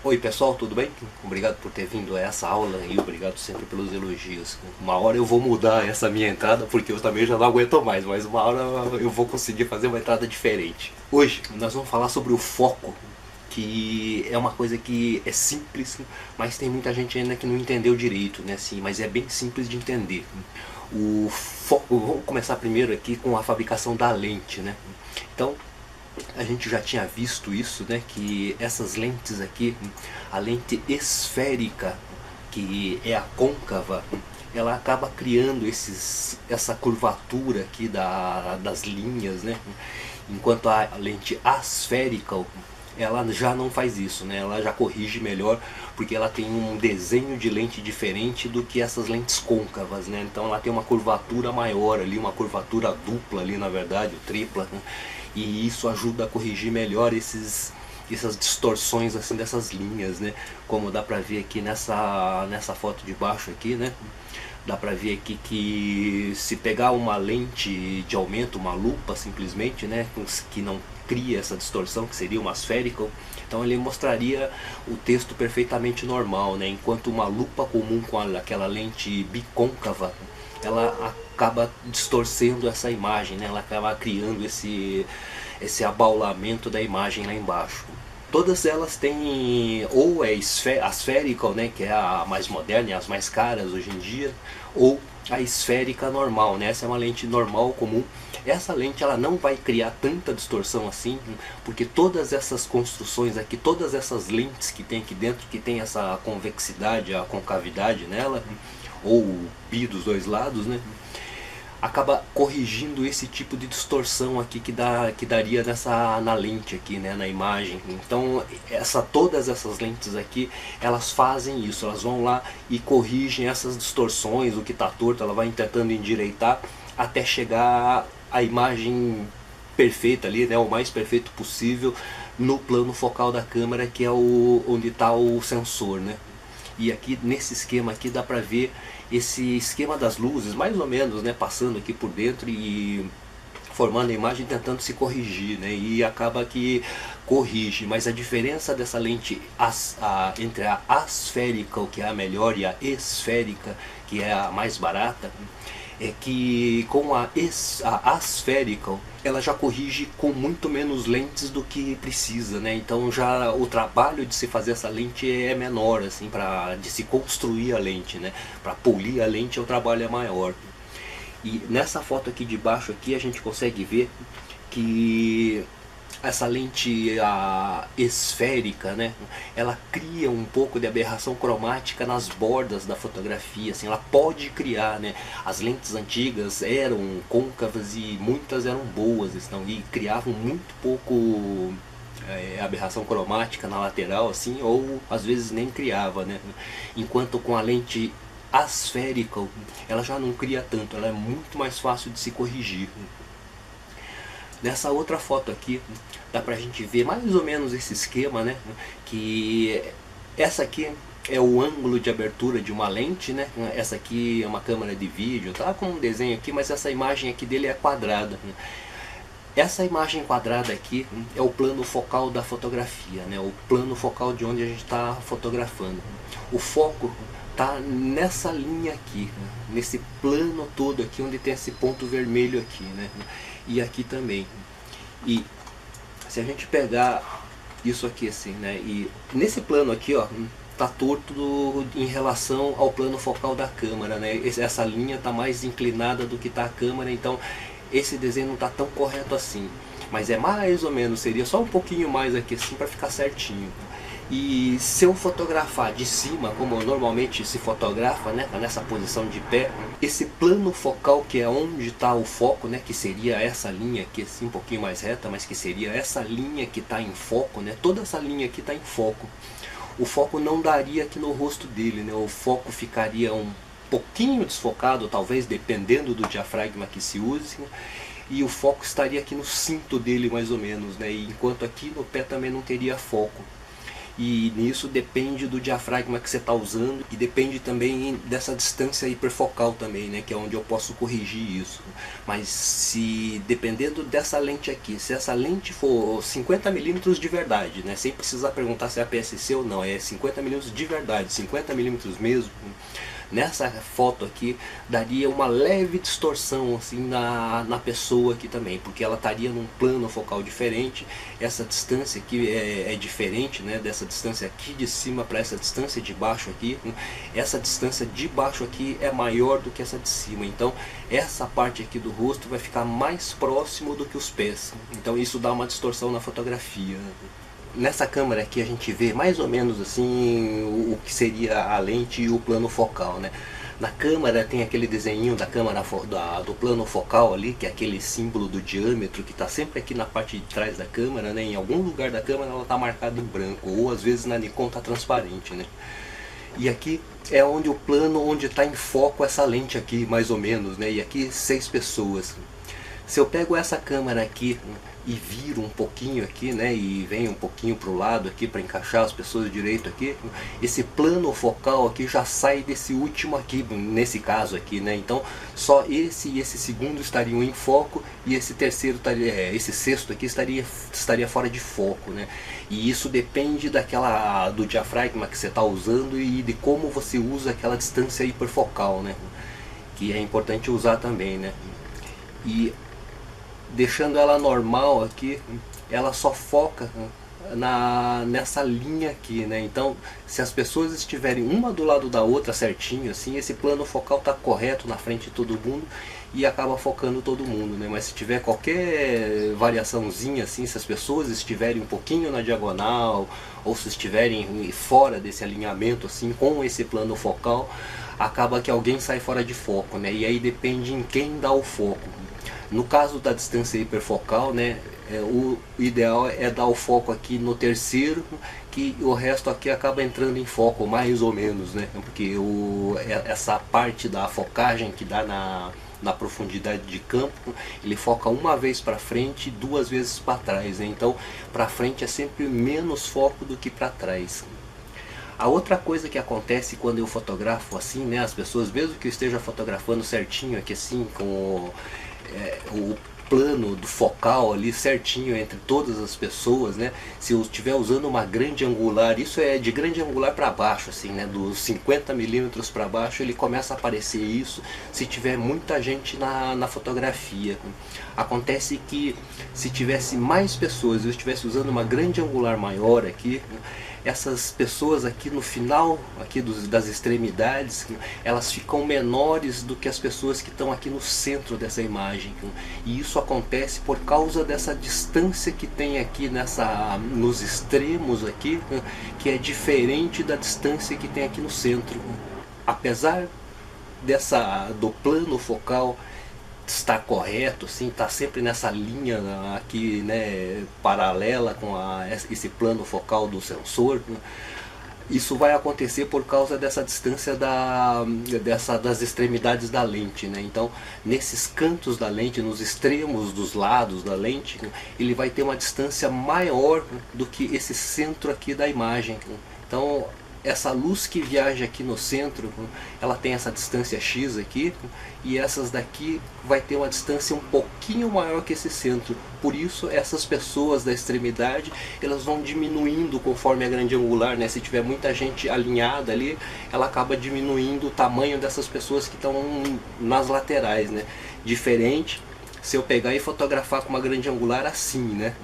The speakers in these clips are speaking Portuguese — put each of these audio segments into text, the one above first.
Oi pessoal, tudo bem? Obrigado por ter vindo a essa aula e obrigado sempre pelos elogios. Uma hora eu vou mudar essa minha entrada porque eu também já não aguento mais, mas uma hora eu vou conseguir fazer uma entrada diferente. Hoje nós vamos falar sobre o foco, que é uma coisa que é simples, mas tem muita gente ainda que não entendeu direito, né? Assim, mas é bem simples de entender. O foco, vamos começar primeiro aqui com a fabricação da lente, né? Então, a gente já tinha visto isso, né, que essas lentes aqui, a lente esférica, que é a côncava, ela acaba criando essa curvatura aqui das linhas, né, enquanto a lente asférica, ela já não faz isso, né, ela já corrige melhor, porque ela tem um desenho de lente diferente do que essas lentes côncavas, né, então ela tem uma curvatura maior ali, uma curvatura dupla ali na verdade, tripla, né? E isso ajuda a corrigir melhor essas distorções assim dessas linhas, né? Como dá pra ver aqui nessa foto de baixo aqui, né? Dá pra ver aqui que se pegar uma lente de aumento, uma lupa simplesmente, né? Que não cria essa distorção, que seria uma spherical, então ele mostraria o texto perfeitamente normal, né? Enquanto uma lupa comum com aquela lente bicôncava, ela acaba distorcendo essa imagem, né? Ela acaba criando esse abaulamento da imagem lá embaixo. Todas elas têm ou a spherical, né, que é a mais moderna e as mais caras hoje em dia, ou a esférica normal, né? Essa é uma lente normal comum. Essa lente ela não vai criar tanta distorção assim, porque todas essas construções aqui, todas essas lentes que tem aqui dentro, que tem essa convexidade, a concavidade nela, ou pi dos dois lados, né? Acaba corrigindo esse tipo de distorção aqui que daria na lente aqui, né, na imagem. Então todas essas lentes aqui, elas fazem isso, elas vão lá e corrigem essas distorções, o que está torto, ela vai tentando endireitar até chegar à imagem perfeita ali, né, o mais perfeito possível no plano focal da câmera, que é onde está o sensor, né. E aqui nesse esquema aqui dá pra ver esse esquema das luzes, mais ou menos, né, passando aqui por dentro e formando a imagem, tentando se corrigir, né, e acaba que corrige, mas a diferença dessa lente entre a aspherical, que é a melhor, e a esférica, que é a mais barata, é que com a aspherical ela já corrige com muito menos lentes do que precisa, né? Então já o trabalho de se fazer essa lente é menor, assim, de se construir a lente, né? Para polir a lente o trabalho é maior. E nessa foto aqui de baixo aqui a gente consegue ver que essa lente esférica, né, ela cria um pouco de aberração cromática nas bordas da fotografia, assim, ela pode criar, né, as lentes antigas eram côncavas e muitas eram boas, então, e criavam muito pouco aberração cromática na lateral, assim, ou às vezes nem criava, né, enquanto com a lente asférica ela já não cria tanto, ela é muito mais fácil de se corrigir. Nessa outra foto aqui, dá pra gente ver mais ou menos esse esquema, né? Que essa aqui é o ângulo de abertura de uma lente, né? Essa aqui é uma câmera de vídeo, tá com um desenho aqui, mas essa imagem aqui dele é quadrada. Essa imagem quadrada aqui é o plano focal da fotografia, né? O plano focal de onde a gente está fotografando. O foco tá nessa linha aqui, nesse plano todo aqui, onde tem esse ponto vermelho aqui, né? E aqui também. E se a gente pegar isso aqui assim, né? E nesse plano aqui, ó, tá torto em relação ao plano focal da câmera, né? Essa linha tá mais inclinada do que tá a câmera, então esse desenho não tá tão correto assim. Mas é mais ou menos, seria só um pouquinho mais aqui assim para ficar certinho. E se eu fotografar de cima, como normalmente se fotografa, né, nessa posição de pé, esse plano focal, que é onde está o foco, né, que seria essa linha aqui, assim, um pouquinho mais reta, mas que seria essa linha que está em foco, né, toda essa linha aqui está em foco. O foco não daria aqui no rosto dele, né, o foco ficaria um pouquinho desfocado, talvez, dependendo do diafragma que se use, né, e o foco estaria aqui no cinto dele, mais ou menos, né, enquanto aqui no pé também não teria foco. E nisso depende do diafragma que você está usando e depende também dessa distância hiperfocal também, né, que é onde eu posso corrigir isso. Mas se dependendo dessa lente aqui, se essa lente for 50 milímetros de verdade, né, sem precisar perguntar se é APS-C ou não, é 50 milímetros de verdade, 50 milímetros mesmo, nessa foto aqui daria uma leve distorção assim na pessoa aqui também, porque ela estaria num plano focal diferente. Essa distância aqui é diferente, né, dessa distância aqui de cima para essa distância de baixo aqui. Essa distância de baixo aqui é maior do que essa de cima, então essa parte aqui do rosto vai ficar mais próximo do que os pés, então isso dá uma distorção na fotografia. Nessa câmera aqui a gente vê mais ou menos assim o que seria a lente e o plano focal, né? Na câmera tem aquele desenho da câmera do plano focal ali, que é aquele símbolo do diâmetro que está sempre aqui na parte de trás da câmera, né? Em algum lugar da câmera ela está marcada em branco, ou às vezes na Nikon está transparente, né? E aqui é onde o plano, onde está em foco essa lente aqui, mais ou menos, né? E aqui 6 pessoas. Se eu pego essa câmera aqui e viro um pouquinho aqui, né, e venho um pouquinho para o lado aqui para encaixar as pessoas direito aqui, esse plano focal aqui já sai desse último aqui, nesse caso aqui, né, então só esse e esse segundo estariam em foco e esse terceiro esse sexto aqui estaria fora de foco, né, e isso depende do diafragma que você está usando e de como você usa aquela distância hiperfocal, né, que é importante usar também, né, e deixando ela normal aqui, ela só foca nessa linha aqui, né? Então, se as pessoas estiverem uma do lado da outra certinho, assim, esse plano focal está correto na frente de todo mundo e acaba focando todo mundo, né? Mas se tiver qualquer variaçãozinha, assim, se as pessoas estiverem um pouquinho na diagonal ou se estiverem fora desse alinhamento, assim, com esse plano focal, acaba que alguém sai fora de foco, né? E aí depende em quem dá o foco. No caso da distância hiperfocal, né, o ideal é dar o foco aqui no terceiro, que o resto aqui acaba entrando em foco mais ou menos, né, porque essa parte da focagem que dá na profundidade de campo, ele foca uma vez para frente e 2 vezes para trás, né? Então para frente é sempre menos foco do que para trás. A outra coisa que acontece quando eu fotografo assim, né, as pessoas, mesmo que eu esteja fotografando certinho aqui assim, com o plano do focal ali certinho entre todas as pessoas, né? Se eu estiver usando uma grande angular, isso é de grande angular para baixo, assim, né? Dos 50 milímetros para baixo ele começa a aparecer isso. Se tiver muita gente na fotografia, acontece que se tivesse mais pessoas, eu estivesse usando uma grande angular maior aqui, essas pessoas aqui no final aqui das extremidades, elas ficam menores do que as pessoas que estão aqui no centro dessa imagem, e isso acontece por causa dessa distância que tem aqui nos extremos aqui, que é diferente da distância que tem aqui no centro. Apesar do plano focal está correto, sim, está sempre nessa linha aqui, né, paralela com esse plano focal do sensor, né? Isso vai acontecer por causa dessa distância das extremidades da lente, né? Então, nesses cantos da lente, nos extremos dos lados da lente, ele vai ter uma distância maior do que esse centro aqui da imagem. Então, essa luz que viaja aqui no centro, ela tem essa distância x aqui, e essas daqui vai ter uma distância um pouquinho maior que esse centro. Por isso essas pessoas da extremidade, elas vão diminuindo conforme a grande angular, né? Se tiver muita gente alinhada ali, ela acaba diminuindo o tamanho dessas pessoas que estão nas laterais, né? Diferente se eu pegar e fotografar com uma grande angular assim, né?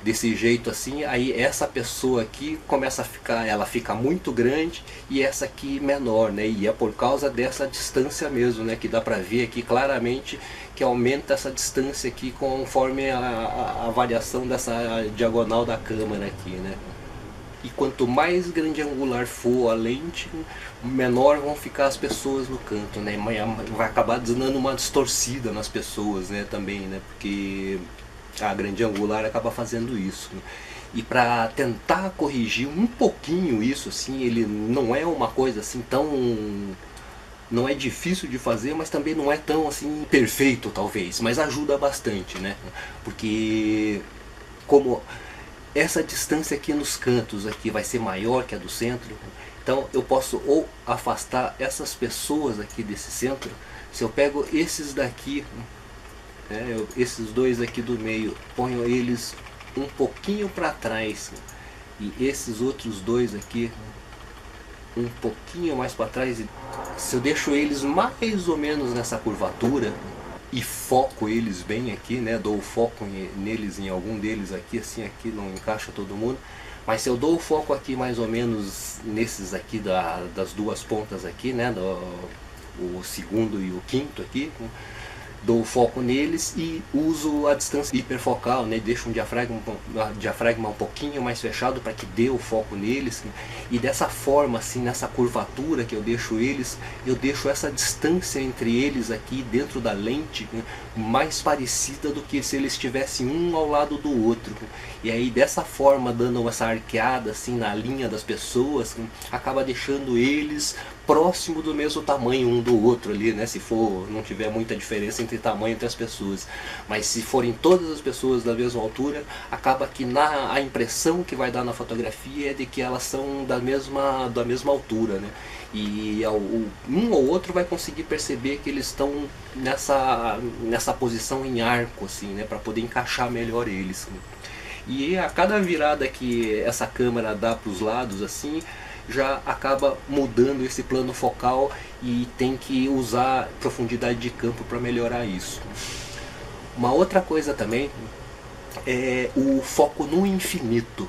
Desse jeito assim, aí essa pessoa aqui começa a ficar, ela fica muito grande e essa aqui menor, né? E é por causa dessa distância mesmo, né? Que dá pra ver aqui claramente que aumenta essa distância aqui conforme a variação dessa diagonal da câmera aqui, né? E quanto mais grande angular for a lente, menor vão ficar as pessoas no canto, né? Vai acabar dando uma distorcida nas pessoas, né? Também, né? Porque a grande angular acaba fazendo isso, né? E para tentar corrigir um pouquinho isso, assim, ele não é uma coisa assim tão, não é difícil de fazer, mas também não é tão assim perfeito talvez, mas ajuda bastante, né? Porque como essa distância aqui nos cantos aqui vai ser maior que a do centro. Então eu posso ou afastar essas pessoas aqui desse centro. Se eu pego esses daqui, né, esses dois aqui do meio, ponho eles um pouquinho para trás, e esses outros dois aqui um pouquinho mais para trás. Se eu deixo eles mais ou menos nessa curvatura e foco eles bem aqui, né, dou o foco neles, em algum deles aqui, assim, aqui não encaixa todo mundo, mas se eu dou o foco aqui mais ou menos nesses aqui das duas pontas aqui, né, o segundo e o quinto aqui, dou o foco neles e uso a distância hiperfocal, né? Deixo um diafragma um pouquinho mais fechado para que dê o foco neles, e dessa forma, assim, nessa curvatura que eu deixo eles, eu deixo essa distância entre eles aqui dentro da lente, né, mais parecida do que se eles estivessem um ao lado do outro. E aí dessa forma, dando essa arqueada assim na linha das pessoas, acaba deixando eles próximo do mesmo tamanho um do outro ali, né? Se for, não tiver muita diferença entre tamanho entre as pessoas. Mas se forem todas as pessoas da mesma altura, acaba que a impressão que vai dar na fotografia é de que elas são da mesma altura, né? E um ou outro vai conseguir perceber que eles estão nessa posição em arco, assim, né? Para poder encaixar melhor eles. E a cada virada que essa câmera dá para os lados, assim, já acaba mudando esse plano focal, e tem que usar profundidade de campo para melhorar isso. Uma outra coisa também é o foco no infinito.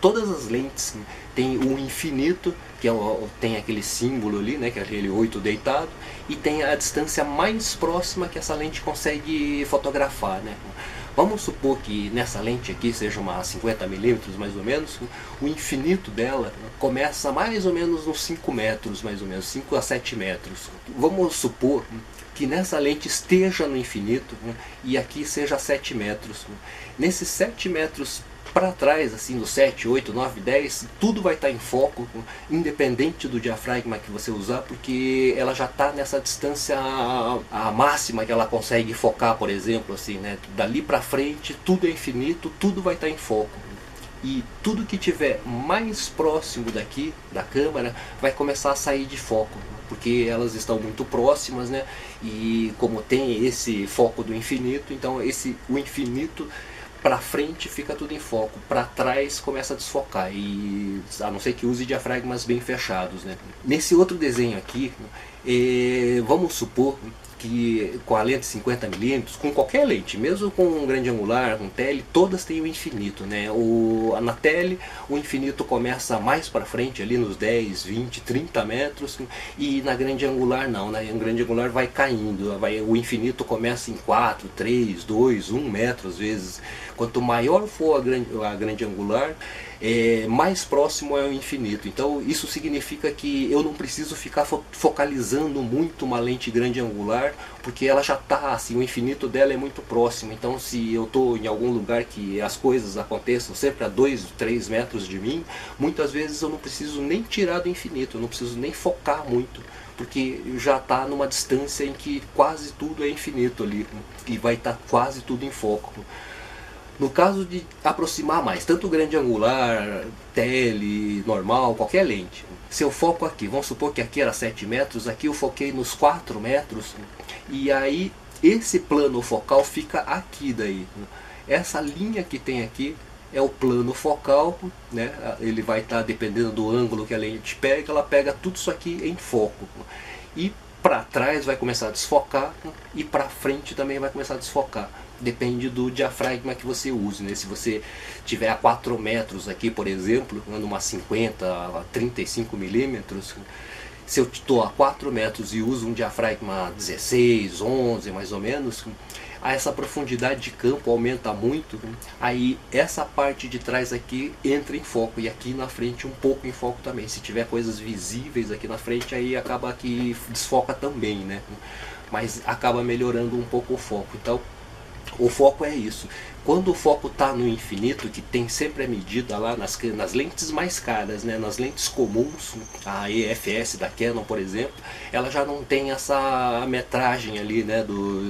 Todas as lentes tem o infinito, que tem aquele símbolo ali, né, que é aquele 8 deitado, e tem a distância mais próxima que essa lente consegue fotografar, né? Vamos supor que nessa lente aqui seja uma 50 milímetros mais ou menos, o infinito dela começa mais ou menos nos 5 metros, mais ou menos, 5 a 7 metros. Vamos supor que nessa lente esteja no infinito, né, e aqui seja 7 metros. Nesses 7 metros para trás, assim, do 7, 8, 9, 10, tudo vai estar em foco, independente do diafragma que você usar, porque ela já está nessa distância a máxima que ela consegue focar, por exemplo, assim, né? Dali para frente tudo é infinito, tudo vai estar em foco. E tudo que tiver mais próximo daqui, da câmera, vai começar a sair de foco, porque elas estão muito próximas, né? E como tem esse foco do infinito, então o infinito para frente fica tudo em foco, para trás começa a desfocar, e a não ser que use diafragmas bem fechados, né? Nesse outro desenho aqui, vamos supor que com a lente 50mm, com qualquer lente, mesmo com um grande angular, com tele, todas têm o infinito, né? Na tele, o infinito começa mais para frente, ali nos 10, 20, 30 metros, e na grande angular não, né? Na grande angular vai caindo, o infinito começa em 4, 3, 2, 1 metro às vezes. Quanto maior for a grande angular, mais próximo é o infinito. Então isso significa que eu não preciso ficar focalizando muito uma lente grande angular, porque ela já está assim, o infinito dela é muito próximo. Então se eu estou em algum lugar que as coisas aconteçam sempre a 2, 3 metros de mim, muitas vezes eu não preciso nem tirar do infinito, eu não preciso nem focar muito, porque já está numa distância em que quase tudo é infinito ali, e vai estar quase tudo em foco. No caso de aproximar mais, tanto grande angular, tele, normal, qualquer lente, se eu foco aqui, vamos supor que aqui era 7 metros, aqui eu foquei nos 4 metros, e aí esse plano focal fica aqui daí. Essa linha que tem aqui é o plano focal, né? Ele vai estar, dependendo do ângulo que a lente pega, ela pega tudo isso aqui em foco. E para trás vai começar a desfocar, e para frente também vai começar a desfocar. Depende do diafragma que você use, né? Se você tiver a 4 metros aqui, por exemplo, numa 50 a 35 milímetros, se eu estou a 4 metros e uso um diafragma 16, 11 mais ou menos, essa profundidade de campo aumenta muito, aí essa parte de trás aqui entra em foco, e aqui na frente um pouco em foco também. Se tiver coisas visíveis aqui na frente, aí acaba que desfoca também, né? Mas acaba melhorando um pouco o foco. Então O foco é isso. Quando o foco está no infinito, que tem sempre a medida lá nas lentes mais caras, né, nas lentes comuns, a EFS da Canon, por exemplo, ela já não tem essa metragem ali, né,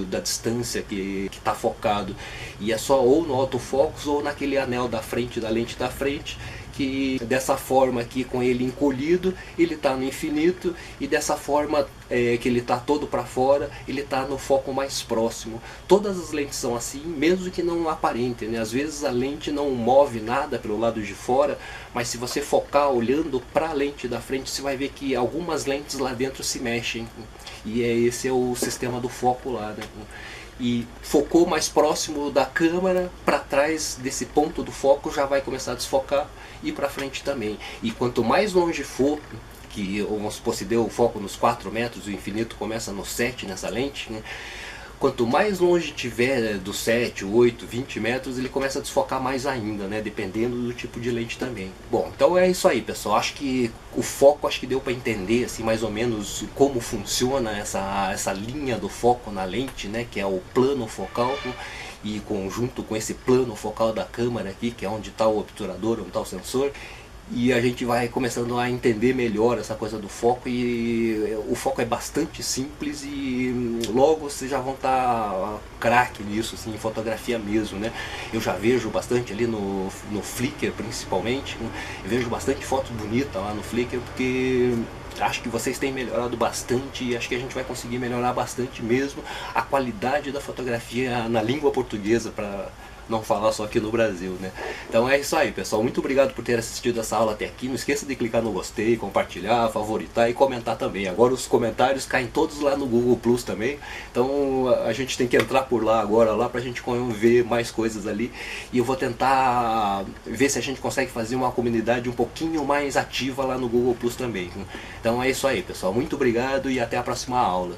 da distância que está focado. E é só ou no autofocus ou naquele anel da frente, da lente da frente, que dessa forma aqui, com ele encolhido, ele está no infinito, e dessa forma que ele está todo para fora, ele está no foco mais próximo. Todas as lentes são assim, mesmo que não aparentem, né? Às vezes a lente não move nada pelo lado de fora, mas se você focar olhando para a lente da frente, você vai ver que algumas lentes lá dentro se mexem. E esse é o sistema do foco lá, né? E focou mais próximo da câmera, para trás desse ponto do foco já vai começar a desfocar, e para frente também. E quanto mais longe for, que vamos supor, se deu o foco nos 4 metros, o infinito começa no 7 nessa lente, né? Quanto mais longe tiver dos 7, 8, 20 metros, ele começa a desfocar mais ainda, né? Dependendo do tipo de lente também. Bom, então é isso aí, pessoal. Acho que o foco, acho que deu para entender assim, mais ou menos como funciona essa linha do foco na lente, né? Que é o plano focal, e conjunto com esse plano focal da câmera aqui, que é onde está o obturador, onde está o sensor. E a gente vai começando a entender melhor essa coisa do foco, e o foco é bastante simples, e logo vocês já vão estar craque nisso, assim, em fotografia mesmo, né? Eu já vejo bastante ali no Flickr, principalmente, eu vejo bastante fotos bonitas lá no Flickr, porque acho que vocês têm melhorado bastante, e acho que a gente vai conseguir melhorar bastante mesmo a qualidade da fotografia na língua portuguesa, para não falar só aqui no Brasil, né? Então é isso aí, pessoal. Muito obrigado por ter assistido essa aula até aqui. Não esqueça de clicar no gostei, compartilhar, favoritar e comentar também. Agora os comentários caem todos lá no Google Plus também. Então a gente tem que entrar por lá agora, lá pra gente ver mais coisas ali. E eu vou tentar ver se a gente consegue fazer uma comunidade um pouquinho mais ativa lá no Google Plus também. Então é isso aí, pessoal. Muito obrigado e até a próxima aula.